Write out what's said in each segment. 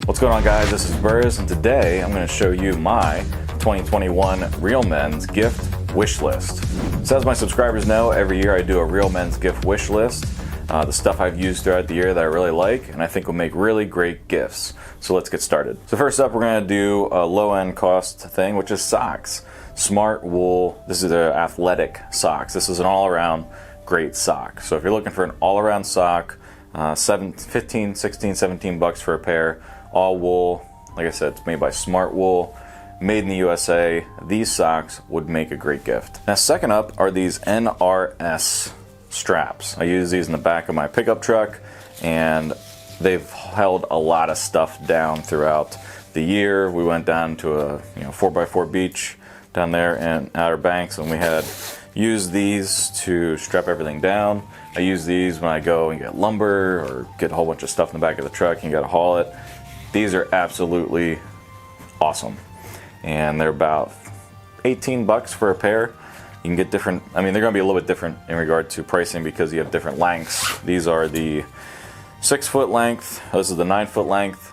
What's going on, guys? This is Burrs, and today I'm going to show you my 2021 Real Men's gift wish list. So as my subscribers know, every year I do a Real Men's gift wish list. The stuff I've used throughout the year that I really like and I think will make really great gifts. So let's get started. So first up, we're going to do a low-end cost thing, which is socks. Smartwool. This is their athletic socks. This is an all-around great sock. So if you're looking for an all-around sock, 15, 16, 17 bucks for a pair, all wool. Like I said, it's made by Smartwool, made in the USA. These socks would make a great gift. Now, second up are these NRS Straps. I use these in the back of my pickup truck, and they've held a lot of stuff down throughout the year. We went down to a 4x4 beach down there in Outer Banks, and we had used these to strap everything down. I use these when I go and get lumber or get a whole bunch of stuff in the back of the truck and you gotta haul it. These are absolutely awesome, and they're about 18 bucks for a pair. You can get different, I mean, they're going to be a little bit different in regard to pricing because you have different lengths. These are the 6-foot length, this is the 9-foot length.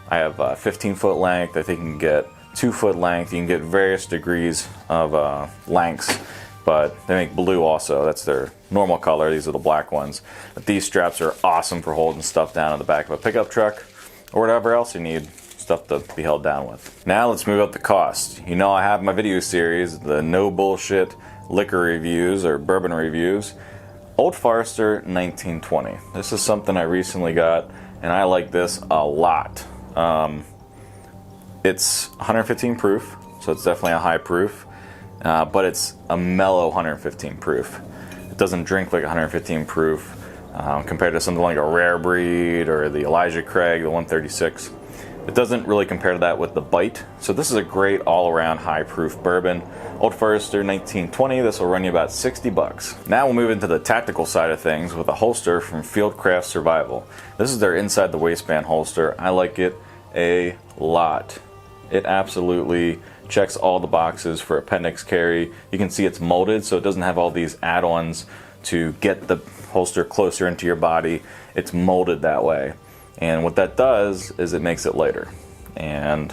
I have 15-foot length. I think you can get 2-foot length. You can get various degrees of lengths, but they make blue also. That's their normal color. These are the black ones. But these straps are awesome for holding stuff down in the back of a pickup truck or whatever else you need stuff to be held down with. Now let's move up the cost. You know, I have my video series, the no bullshit liquor reviews or bourbon reviews. Old Forester 1920. This is something I recently got, and I like this a lot. It's 115 proof, so it's definitely a high proof, but it's a mellow 115 proof. It doesn't drink like 115 proof. Compared to something like a Rare Breed or the Elijah Craig, the 136. It doesn't really compare to that with the Bite. So this is a great all-around high-proof bourbon. Old Forester 1920, this will run you about 60 bucks. Now we'll move into the tactical side of things with a holster from Fieldcraft Survival. This is their inside the waistband holster. I like it a lot. It absolutely checks all the boxes for appendix carry. You can see it's molded, so it doesn't have all these add-ons to get the holster closer into your body. It's molded that way, and what that does is it makes it lighter. And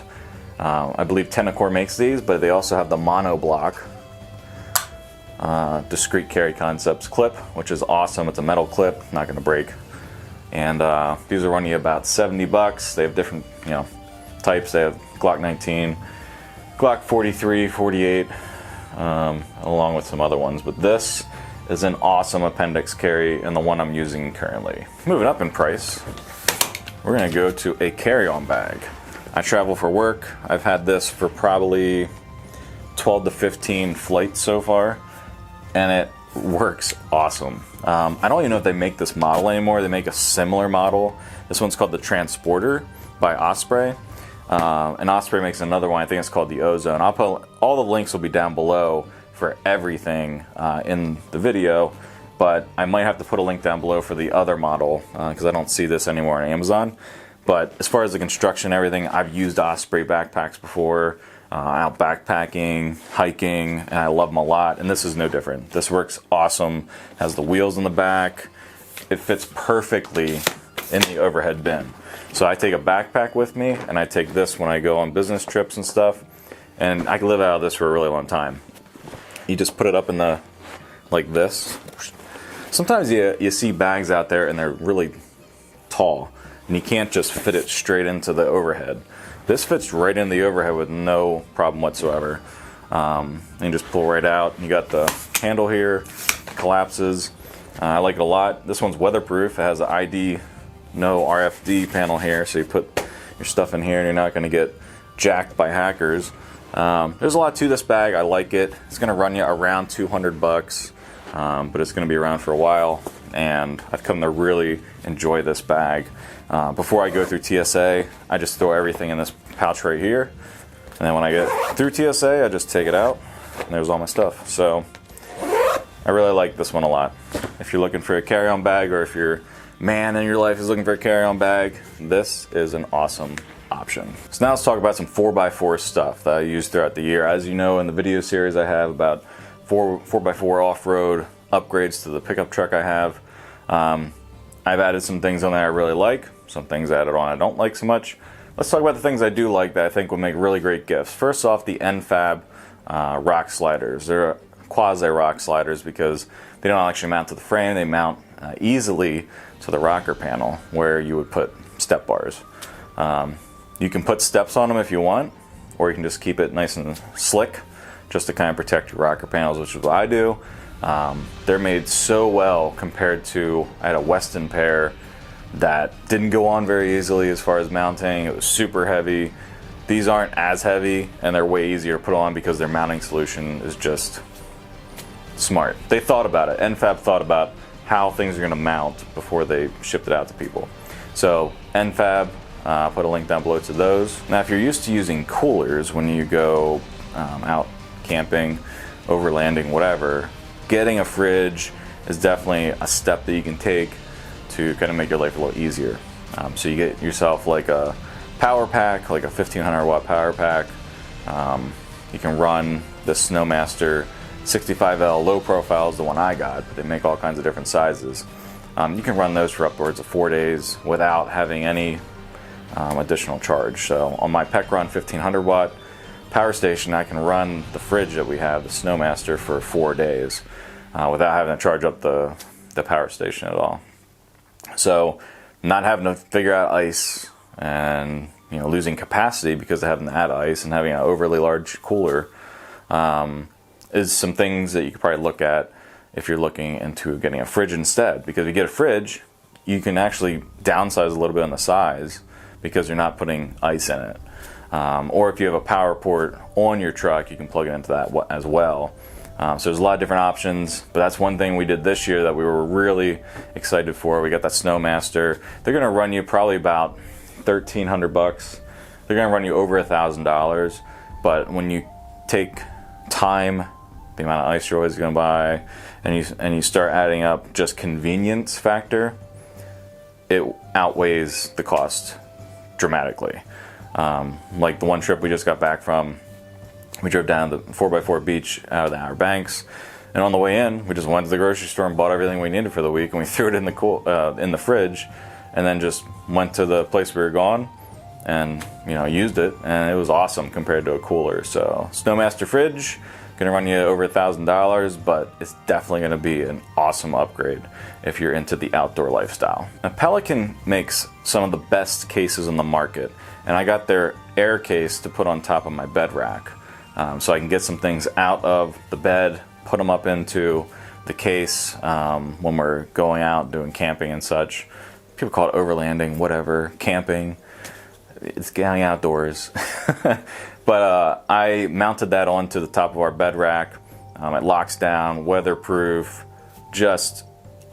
I believe Tenacore makes these, but they also have the monoblock discrete carry concepts clip, which is awesome. It's a metal clip, not going to break, and these are running you about 70 bucks. They have different types. They have Glock 19, Glock 43, 48, along with some other ones, but this is an awesome appendix carry and the one I'm using currently. Moving up in price, we're gonna go to a carry-on bag. I travel for work. I've had this for probably 12 to 15 flights so far, and it works awesome. I don't even know if they make this model anymore. They make a similar model. This one's called the Transporter by Osprey. And Osprey makes another one, I think it's called the Ozone. I'll put, all the links will be down below for everything in the video, but I might have to put a link down below for the other model because I don't see this anymore on Amazon. But as far as the construction, everything, I've used Osprey backpacks before, out backpacking, hiking, and I love them a lot, and this is no different. This works awesome, has the wheels in the back, it fits perfectly in the overhead bin. So I take a backpack with me, and I take this when I go on business trips and stuff, and I can live out of this for a really long time. You just put it up in the, like this. Sometimes you see bags out there and they're really tall and you can't just fit it straight into the overhead. This fits right in the overhead with no problem whatsoever. And you just pull right out. You got the handle here, collapses. I like it a lot. This one's weatherproof. It has an ID, no RFD panel here, so you put your stuff in here and you're not going to get jacked by hackers. There's a lot to this bag. I like it. It's going to run you around 200 bucks, but it's going to be around for a while, and I've come to really enjoy this bag. Before I go through TSA, I just throw everything in this pouch right here, and then when I get through TSA, I just take it out, and there's all my stuff. So I really like this one a lot. If you're looking for a carry-on bag, or if your man in your life is looking for a carry-on bag, this is an awesome option. So now let's talk about some 4x4 stuff that I use throughout the year. As you know, in the video series I have about 4x4 off-road upgrades to the pickup truck I have. I've added some things on there I really like, some things added on I don't like so much. let's talk about the things I do like that I think would make really great gifts. First off, the n-fab rock sliders. They're quasi rock sliders because they don't actually mount to the frame. They mount easily to the rocker panel where you would put step bars. You can put steps on them if you want, or you can just keep it nice and slick just to kind of protect your rocker panels, which is what I do. They're made so well compared to, I had a Weston pair that didn't go on very easily as far as mounting. It was super heavy. These aren't as heavy, and they're way easier to put on because their mounting solution is just smart. They thought about it. n-fab thought about how things are going to mount before they shipped it out to people. So n-fab, put a link down below to those. Now if you're used to using coolers when you go out camping, overlanding, whatever, getting a fridge is definitely a step that you can take to kind of make your life a little easier. So you get yourself like a power pack, like a 1500 watt power pack. You can run the Snowmaster 65L low profile is the one I got, but they make all kinds of different sizes. You can run those for upwards of 4 days without having any additional charge. So on my Pecron 1500 watt power station, I can run the fridge that we have, the Snowmaster, for 4 days without having to charge up the power station at all. So not having to figure out ice and losing capacity because of having to add ice and having an overly large cooler is some things that you could probably look at if you're looking into getting a fridge instead. Because if you get a fridge, you can actually downsize a little bit on the size because you're not putting ice in it. Or if you have a power port on your truck, you can plug it into that as well. So there's a lot of different options, but that's one thing we did this year that we were really excited for. We got that Snowmaster. They're going to run you probably about $1,300. They're going to run you over $1,000, but when you take time, the amount of ice you're always going to buy, and you start adding up just convenience factor, it outweighs the cost dramatically. Like the one trip we just got back from, we drove down the 4x4 beach out of the Outer Banks, and on the way in, we just went to the grocery store and bought everything we needed for the week, and we threw it in the fridge, and then just went to the place we were going, and used it, and it was awesome compared to a cooler. So Snowmaster fridge, gonna run you over $1,000, but it's definitely gonna be an awesome upgrade if you're into the outdoor lifestyle. Now Pelican makes some of the best cases on the market, and I got their air case to put on top of my bed rack. So I can get some things out of the bed, put them up into the case when we're going out doing camping and such. People call it overlanding, whatever, camping. It's getting outdoors. But I mounted that onto the top of our bed rack. It locks down, weatherproof, just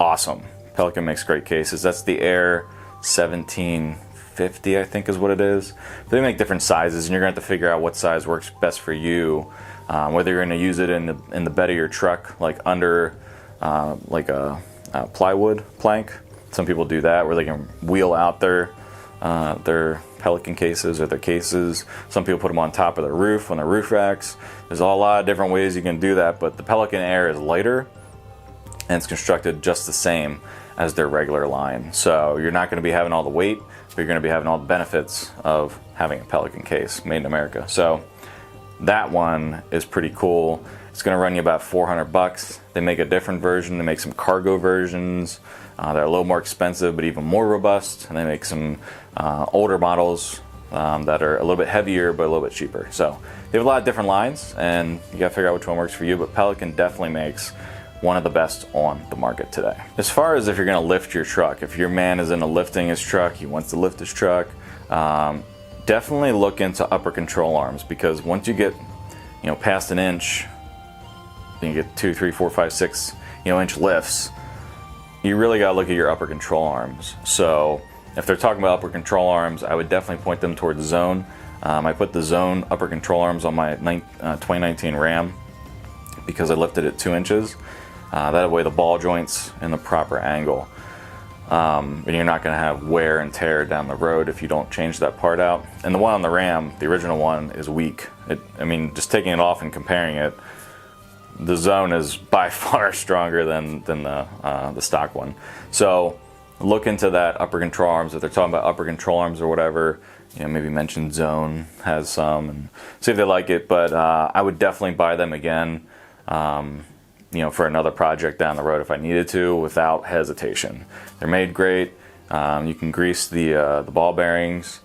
awesome. Pelican makes great cases. That's the Air 1750, I think is what it is. They make different sizes, and you're going to have to figure out what size works best for you. Whether you're going to use it in the bed of your truck, like under like a plywood plank. Some people do that where they can wheel out their Pelican cases or their cases. Some people put them on top of their roof, on their roof racks. There's a lot of different ways you can do that, but the Pelican Air is lighter and it's constructed just the same as their regular line. So you're not going to be having all the weight, but you're going to be having all the benefits of having a Pelican case made in America. So that one is pretty cool. It's going to run you about $400. They make a different version. They make some cargo versions. They're a little more expensive, but even more robust. And they make some older models that are a little bit heavier, but a little bit cheaper. So they have a lot of different lines, and you got to figure out which one works for you. But Pelican definitely makes one of the best on the market today. As far as if you're going to lift your truck, if your man is into lifting his truck, he wants to lift his truck, definitely look into upper control arms, because once you get past an inch, you get 2, 3, 4, 5, 6 inch lifts, you really got to look at your upper control arms. So if they're talking about upper control arms, I would definitely point them towards Zone. I put the Zone upper control arms on my 2019 Ram because I lifted it 2 inches. That way the ball joint's in the proper angle. And you're not going to have wear and tear down the road if you don't change that part out. And the one on the Ram, the original one, is weak. Just taking it off and comparing it, the Zone is by far stronger than the stock one. So look into that upper control arms. If they're talking about upper control arms or whatever, you know, maybe mention Zone has some and see if they like it. But I would definitely buy them again, you know, for another project down the road if I needed to, without hesitation. They're made great. You can grease the ball bearings.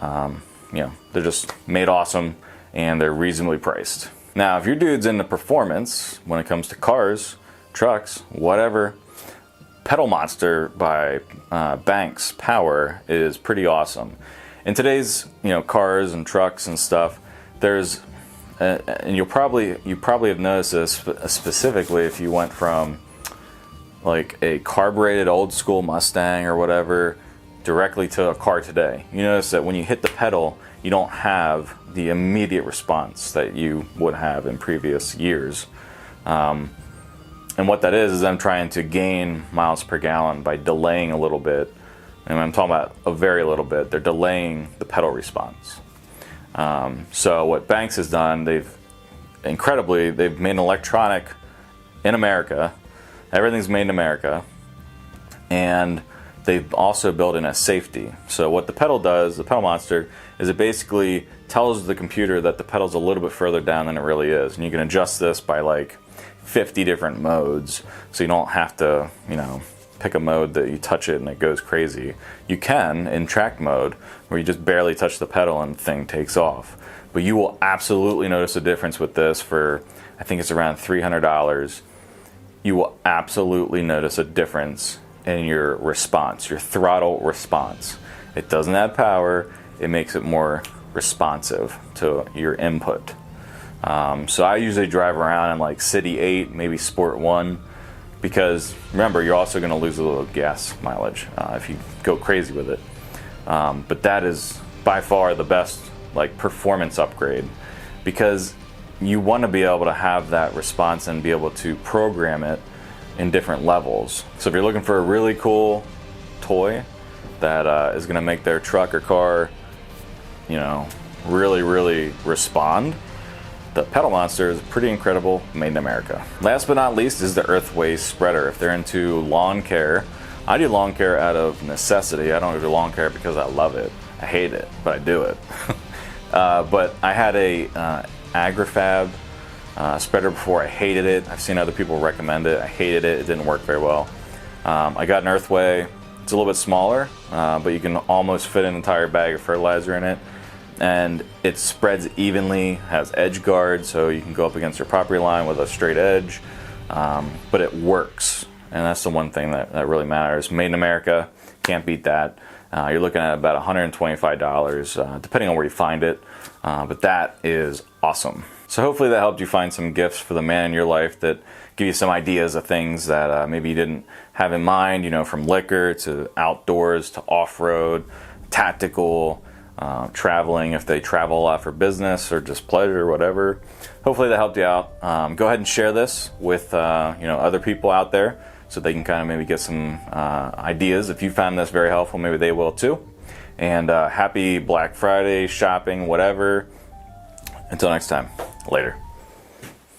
You know, they're just made awesome, and they're reasonably priced. Now, if your dude's into performance when it comes to cars, trucks, whatever, PedalMonster by Banks Power is pretty awesome. In today's, you know, cars and trucks and stuff, there's and you probably have noticed this specifically if you went from like a carbureted old school Mustang or whatever directly to a car today. You notice that when you hit the pedal, you don't have the immediate response that you would have in previous years. And what that is I'm trying to gain miles per gallon by delaying a little bit. And I'm talking about a very little bit. They're delaying the pedal response. So what Banks has done, they've made an electronic in America. Everything's made in America. And they've also built in a safety. So what the pedal does, the PedalMonster, is it basically tells the computer that the pedal's a little bit further down than it really is. And you can adjust this by like 50 different modes. So you don't have to, you know, pick a mode that you touch it and it goes crazy. You can in track mode where you just barely touch the pedal and the thing takes off. But you will absolutely notice a difference with this for, I think it's around $300. You will absolutely notice a difference in your response, your throttle response. It doesn't add power, it makes it more responsive to your input. So I usually drive around in like City 8, maybe Sport 1, because remember, you're also going to lose a little gas mileage if you go crazy with it. But that is by far the best like performance upgrade, because you want to be able to have that response and be able to program it in different levels. So if you're looking for a really cool toy that is going to make their truck or car, you know, really respond, the PedalMonster is pretty incredible, made in America. Last but not least is the Earthway Spreader. If they're into lawn care, I do lawn care out of necessity. I don't do lawn care because I love it. I hate it, but I do it. But I had a AgriFab spreader before. I hated it. I've seen other people recommend it. I hated it. It didn't work very well. I got an Earthway. It's a little bit smaller, but you can almost fit an entire bag of fertilizer in it. And it spreads evenly, has edge guard, so you can go up against your property line with a straight edge. But it works, and that's the one thing that really matters. Made in America, can't beat that. You're looking at about $125, depending on where you find it. But that is awesome. So hopefully that helped you find some gifts for the man in your life that give you some ideas of things that maybe you didn't have in mind, you know, from liquor to outdoors to off-road, tactical, traveling if they travel a lot for business or just pleasure or whatever. Hopefully that helped you out. Go ahead and share this with you know, other people out there so they can kind of maybe get some ideas. If you found this very helpful, maybe they will too. And happy Black Friday shopping, whatever. Until next time, later.